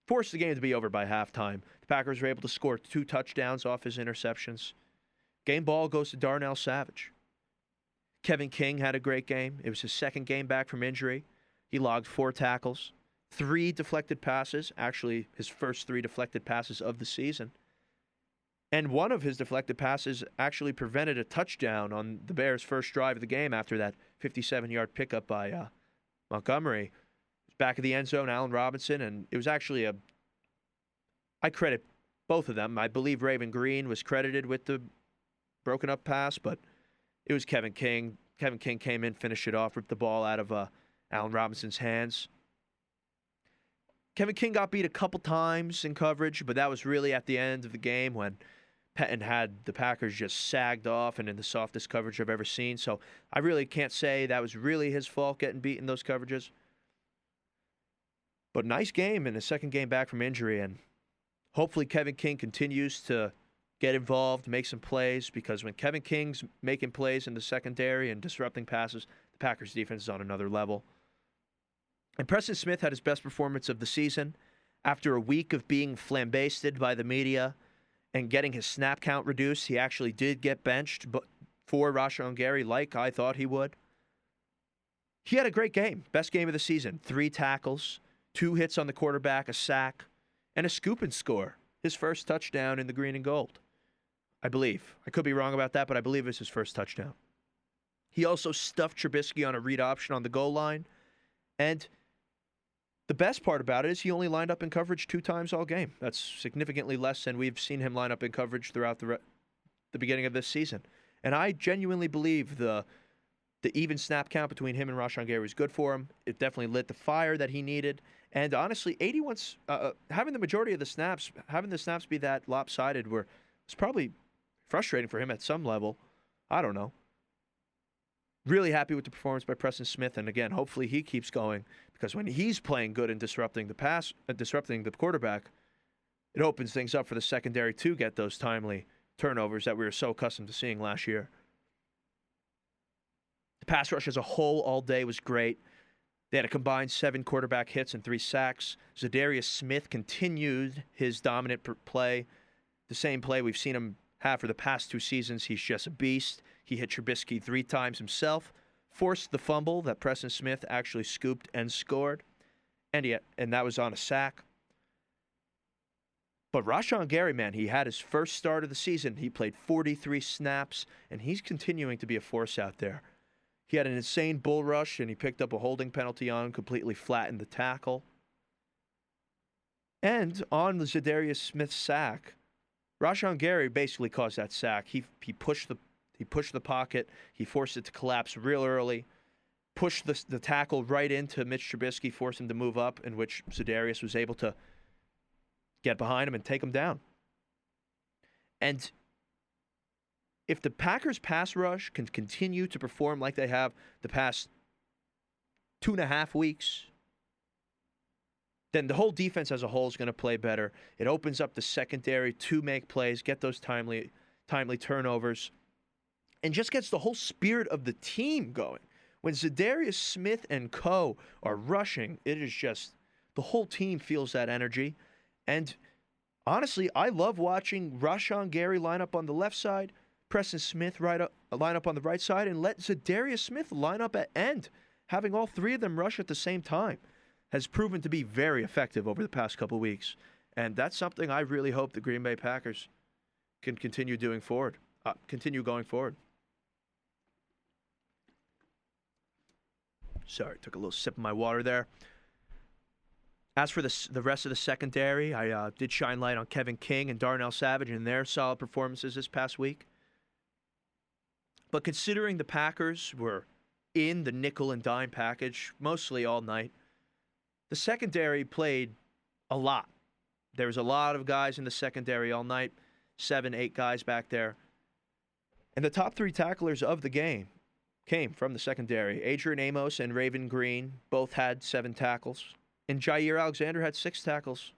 forced the game to be over by halftime. The Packers were able to score 2 touchdowns off his interceptions. Game ball goes to Darnell Savage. Kevin King had a great game. It was his second game back from injury. He logged 4 tackles, 3 deflected passes, actually his first 3 deflected passes of the season. And one of his deflected passes actually prevented a touchdown on the Bears' first drive of the game after that 57-yard pickup by Montgomery. Back of the end zone, Allen Robinson, and it was actually I credit both of them. I believe Raven Green was credited with the broken up pass, but it was Kevin King. Kevin King came in, finished it off, ripped the ball out of Allen Robinson's hands. Kevin King got beat a couple times in coverage, but that was really at the end of the game when Pettin had the Packers just sagged off and in the softest coverage I've ever seen. So I really can't say that was really his fault getting beat in those coverages. But nice game in his second game back from injury, and hopefully Kevin King continues to get involved, make some plays, because when Kevin King's making plays in the secondary and disrupting passes, the Packers' defense is on another level. And Preston Smith had his best performance of the season. After a week of being flambasted by the media and getting his snap count reduced, he actually did get benched for Rashawn Gary like I thought he would. He had a great game, best game of the season. 3 tackles, 2 hits on the quarterback, a sack, and a scoop and score. His first touchdown in the green and gold, I believe. I could be wrong about that, but I believe it's his first touchdown. He also stuffed Trubisky on a read option on the goal line. And the best part about it is he only lined up in coverage 2 times all game. That's significantly less than we've seen him line up in coverage throughout the beginning of this season. And I genuinely believe the even snap count between him and Rashawn Gary was good for him. It definitely lit the fire that he needed. And honestly, having the majority of the snaps, having the snaps be that lopsided was probably frustrating for him at some level. I don't know. Really happy with the performance by Preston Smith, and again, hopefully he keeps going, because when he's playing good and disrupting the quarterback, it opens things up for the secondary to get those timely turnovers that we were so accustomed to seeing last year. The pass rush as a whole all day was great. They had a combined 7 quarterback hits and 3 sacks. Zadarius Smith continued his dominant play, the same play we've seen him have for the past 2 seasons. He's just a beast. He hit Trubisky 3 times himself, forced the fumble that Preston Smith actually scooped and scored, and that was on a sack. But Rashawn Gary, man, he had his first start of the season. He played 43 snaps, and he's continuing to be a force out there. He had an insane bull rush, and he picked up a holding penalty on him, completely flattened the tackle. And on the Zadarius Smith sack, Rashawn Gary basically caused that sack. He pushed the pocket. He forced it to collapse real early, pushed the tackle right into Mitch Trubisky, forced him to move up, in which Zadarius was able to get behind him and take him down. And if the Packers' pass rush can continue to perform like they have the past 2.5 weeks, then the whole defense as a whole is going to play better. It opens up the secondary to make plays, get those timely turnovers, and just gets the whole spirit of the team going. When Zadarius Smith and co. are rushing, it is just the whole team feels that energy. And honestly, I love watching Rashawn Gary line up on the left side, Preston Smith line up on the right side, and let Zadarius Smith line up at end. Having all 3 of them rush at the same time has proven to be very effective over the past couple weeks. And that's something I really hope the Green Bay Packers can continue going forward. Sorry, took a little sip of my water there. As for the rest of the secondary, I did shine light on Kevin King and Darnell Savage and their solid performances this past week. But considering the Packers were in the nickel and dime package mostly all night, the secondary played a lot. There was a lot of guys in the secondary all night, 7, 8 guys back there. And the top 3 tacklers of the game came from the secondary. Adrian Amos and Raven Green both had 7 tackles, and Jair Alexander had 6 tackles.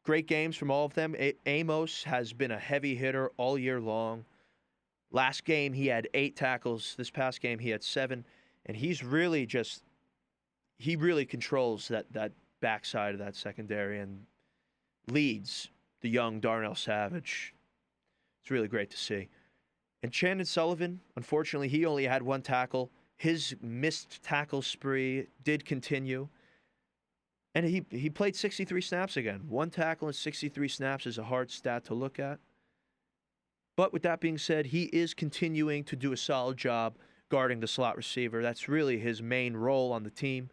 Great games from all of them. Amos has been a heavy hitter all year long. Last game, he had 8 tackles. This past game, he had 7. And he's really he really controls that backside of that secondary and leads the young Darnell Savage. It's really great to see. And Chandon Sullivan, unfortunately, he only had 1 tackle. His missed tackle spree did continue. And he played 63 snaps again. 1 tackle and 63 snaps is a hard stat to look at. But with that being said, he is continuing to do a solid job guarding the slot receiver. That's really his main role on the team.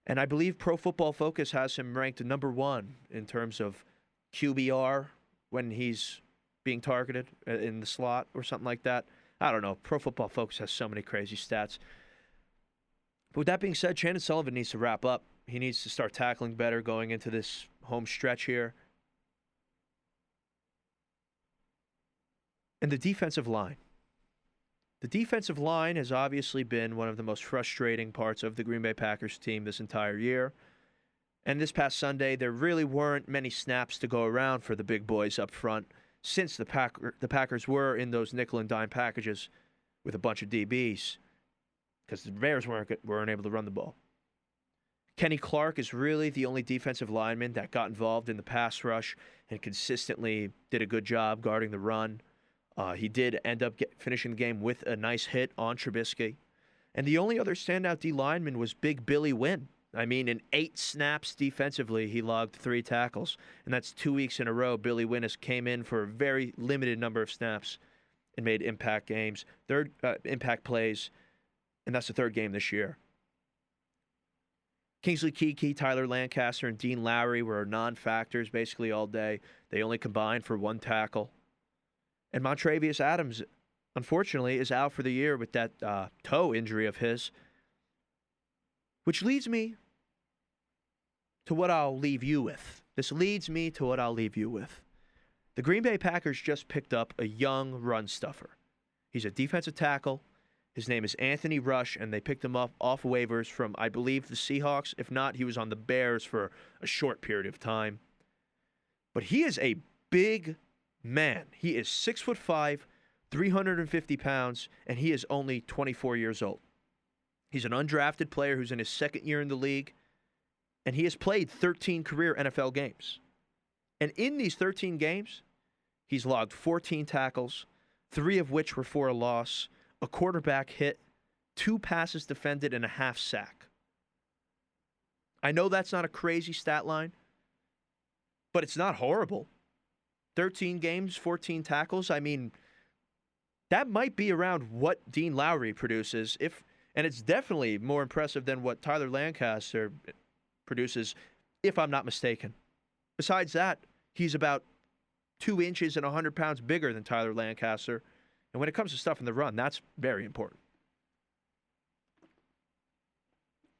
And I believe Pro Football Focus has him ranked number 1 in terms of QBR when he's being targeted in the slot or something like that. I don't know. Pro Football Focus has so many crazy stats. But with that being said, Chandon Sullivan needs to wrap up. He needs to start tackling better going into this home stretch here. And the defensive line. The defensive line has obviously been one of the most frustrating parts of the Green Bay Packers team this entire year. And this past Sunday, there really weren't many snaps to go around for the big boys up front since the Packers were in those nickel and dime packages with a bunch of DBs because the Bears weren't able to run the ball. Kenny Clark is really the only defensive lineman that got involved in the pass rush and consistently did a good job guarding the run. He did end up finishing the game with a nice hit on Trubisky. And the only other standout D lineman was Big Billy Wynn. I mean, in 8 snaps defensively, he logged 3 tackles. And that's 2 weeks in a row. Billy Wynn came in for a very limited number of snaps and made impact plays. And that's the 3rd game this year. Kingsley Keke, Tyler Lancaster, and Dean Lowry were non-factors basically all day. They only combined for 1 tackle. And Montravius Adams, unfortunately, is out for the year with that toe injury of his. Which leads me to what I'll leave you with. The Green Bay Packers just picked up a young run stuffer. He's a defensive tackle. His name is Anthony Rush, and they picked him up off waivers from, I believe, the Seahawks. If not, he was on the Bears for a short period of time. But he is a big man. He is 6'5", 350 pounds, and he is only 24 years old. He's an undrafted player who's in his 2nd year in the league, and he has played 13 career NFL games. And in these 13 games, he's logged 14 tackles, 3 of which were for a loss, a quarterback hit, 2 passes defended, and a half sack. I know that's not a crazy stat line, but it's not horrible. 13 games, 14 tackles. I mean, that might be around what Dean Lowry produces, and it's definitely more impressive than what Tyler Lancaster produces, if I'm not mistaken. Besides that, he's about 2 inches and 100 pounds bigger than Tyler Lancaster. And when it comes to stuff in the run, that's very important.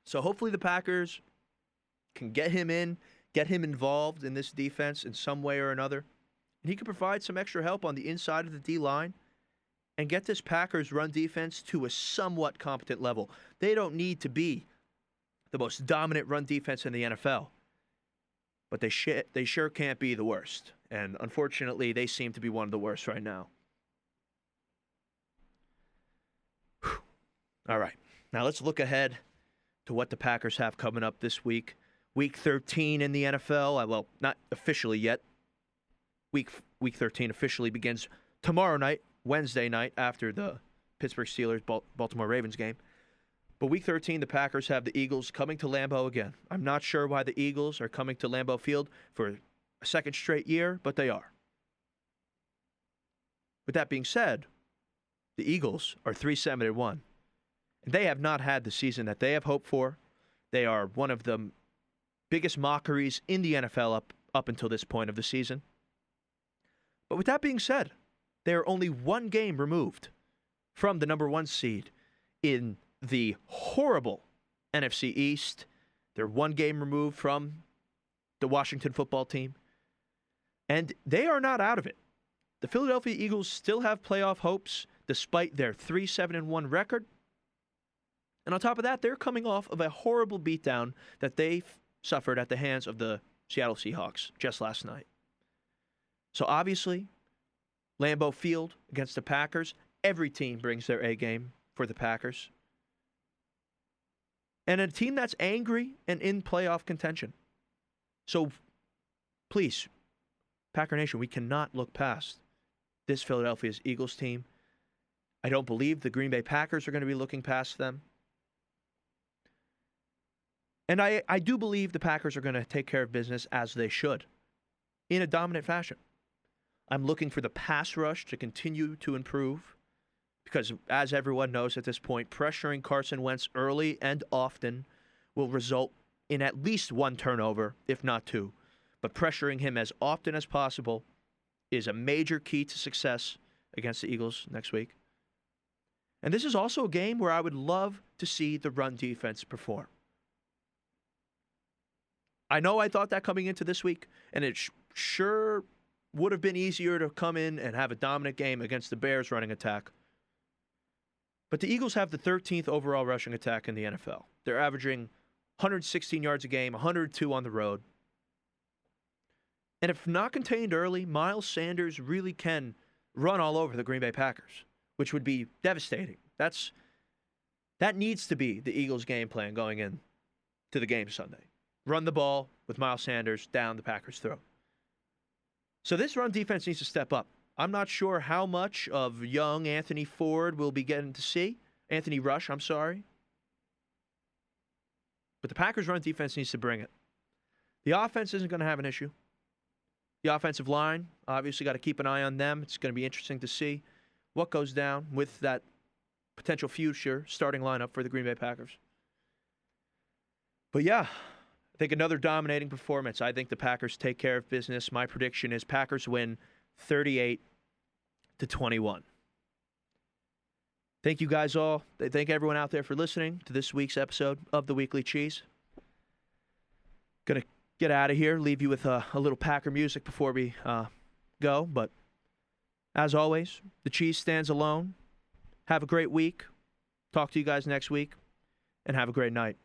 So hopefully the Packers can get him involved in this defense in some way or another. And he can provide some extra help on the inside of the D-line and get this Packers run defense to a somewhat competent level. They don't need to be the most dominant run defense in the NFL, but they sure can't be the worst. And unfortunately, they seem to be one of the worst right now. Whew. All right, now let's look ahead to what the Packers have coming up this week. Week 13 in the NFL. Well, not officially yet. Week 13 officially begins tomorrow night, Wednesday night, after the Pittsburgh Steelers-Baltimore Ravens game. But Week 13, the Packers have the Eagles coming to Lambeau again. I'm not sure why the Eagles are coming to Lambeau Field for a 2nd straight year, but they are. With that being said, the Eagles are 3-7-1. And they have not had the season that they have hoped for. They are one of the biggest mockeries in the NFL up until this point of the season. But with that being said, they are only 1 game removed from the number 1 seed in the horrible NFC East. They're 1 game removed from the Washington football team. And they are not out of it. The Philadelphia Eagles still have playoff hopes. despite their 3-7-1 record. And on top of that, they're coming off of a horrible beatdown that they suffered at the hands of the Seattle Seahawks just last night. So obviously, Lambeau Field against the Packers, every team brings their A game for the Packers. And a team that's angry and in playoff contention. So please, Packer Nation, we cannot look past this Philadelphia Eagles team. I don't believe the Green Bay Packers are going to be looking past them. And I do believe the Packers are going to take care of business as they should, in a dominant fashion. I'm looking for the pass rush to continue to improve because, as everyone knows at this point, pressuring Carson Wentz early and often will result in at least one turnover, if not two. But pressuring him as often as possible is a major key to success against the Eagles next week. And this is also a game where I would love to see the run defense perform. I know I thought that coming into this week, and it sure would have been easier to come in and have a dominant game against the Bears running attack. But the Eagles have the 13th overall rushing attack in the NFL. They're averaging 116 yards a game, 102 on the road. And if not contained early, Miles Sanders really can run all over the Green Bay Packers, which would be devastating. That needs to be the Eagles' game plan going in to the game Sunday. Run the ball with Miles Sanders down the Packers' throat. So this run defense needs to step up. I'm not sure how much of young Anthony Ford we'll be getting to see. Anthony Rush, I'm sorry. But the Packers' run defense needs to bring it. The offense isn't going to have an issue. The offensive line, obviously got to keep an eye on them. It's going to be interesting to see what goes down with that potential future starting lineup for the Green Bay Packers. But yeah, I think another dominating performance. I think the Packers take care of business. My prediction is Packers win 38-21. Thank you guys all. Thank everyone out there for listening to this week's episode of The Weekly Cheese. Gonna get out of here, leave you with a little Packer music before we go. But as always, the cheese stands alone. Have a great week. Talk to you guys next week. And have a great night.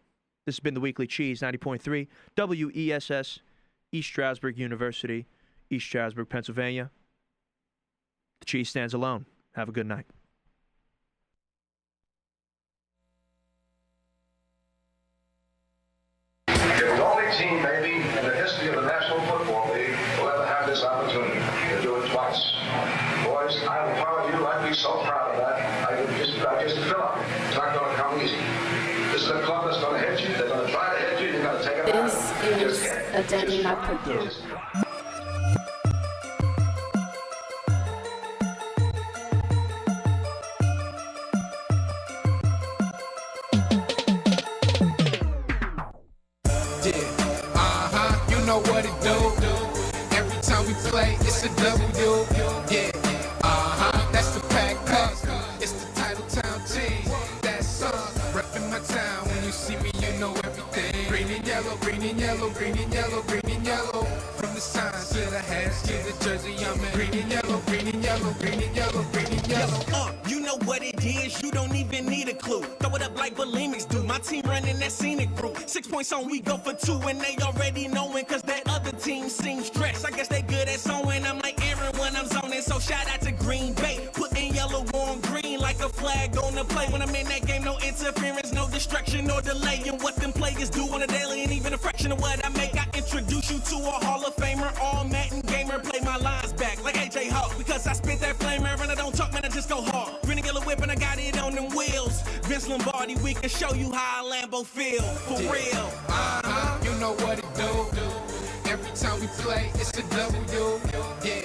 This has been The Weekly Cheese, 90.3 WESS, East Stroudsburg University, East Stroudsburg, Pennsylvania. The cheese stands alone. Have a good night. You're the only team, maybe, in the history of the National Football League will ever have this opportunity to do it twice. Boys, I'm proud of you. I'd be so proud of that. I just fill up. It's not going to come easy. This is a club that's going to hit you. They're going to try to hit you. You're going to take it out. This is a Daddy Not Purdue. You know what it do. Every time we play, it's a W. Yeah, that's the Pack Cup. It's the title town team. That song, reppin' my town. When you see me, you know everything. Green and yellow, green and yellow, green and yellow, green and yellow. From the signs to the hats to the jersey I'm in. Green and yellow, green and yellow, green and yellow, green and yellow. You know what it is, you don't even need a clue. Throw it up like bulimics do. My team running that scenic route. 6 points on, we go for 2, and they already knowing, cause that other team seems stressed. I guess they good at sewing. I'm like Aaron when I'm zoning, so shout out to Green Bay. Putting yellow on green like a flag on the play. When I'm in that game, no interference, no distraction or delay. And what them players do on a daily, and even a fraction of what I make. I introduce you to a Hall of Famer, all Madden gamer. Play my lines back like AJ Hawk, because I spit that flamer and I don't talk, man, I just go hard. Green and yellow whip and I got it on them wheels. Vince Lombardi, we can show you how Lambeau feel, for real. You know what it do. Every time we play, it's a W. Yeah,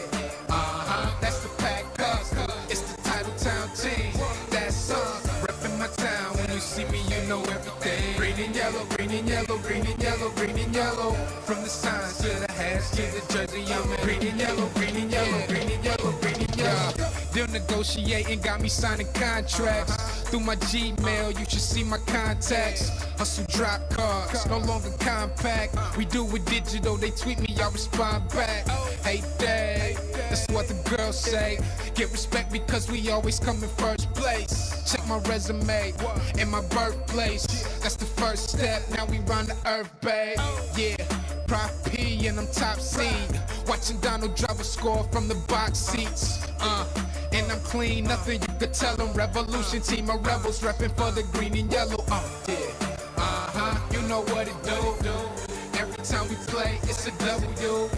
that's the Pack Cup. It's the title town team. That song, reppin' my town. When you see me, you know everything. Green and yellow, green and yellow, green and yellow, green and yellow. From the signs to the hats to the jersey I'm in. Green and yellow, green and yellow, green and yellow, green and yellow. They're negotiating, got me signing contracts. Through my Gmail, you should see my contacts. Hustle drop cards, no longer compact. We do it digital, they tweet me, I respond back. Hey, Dave. That's what the girls say. Get respect because we always come in first place. Check my resume and my birthplace. That's the first step. Now we round the earth, babe. Yeah, Prop P and I'm top seed. Watching Donald Driver score from the box seats. And I'm clean, nothing you could tell them. Revolution team of rebels, repping for the green and yellow. Yeah, you know what it do. Every time we play, it's a W.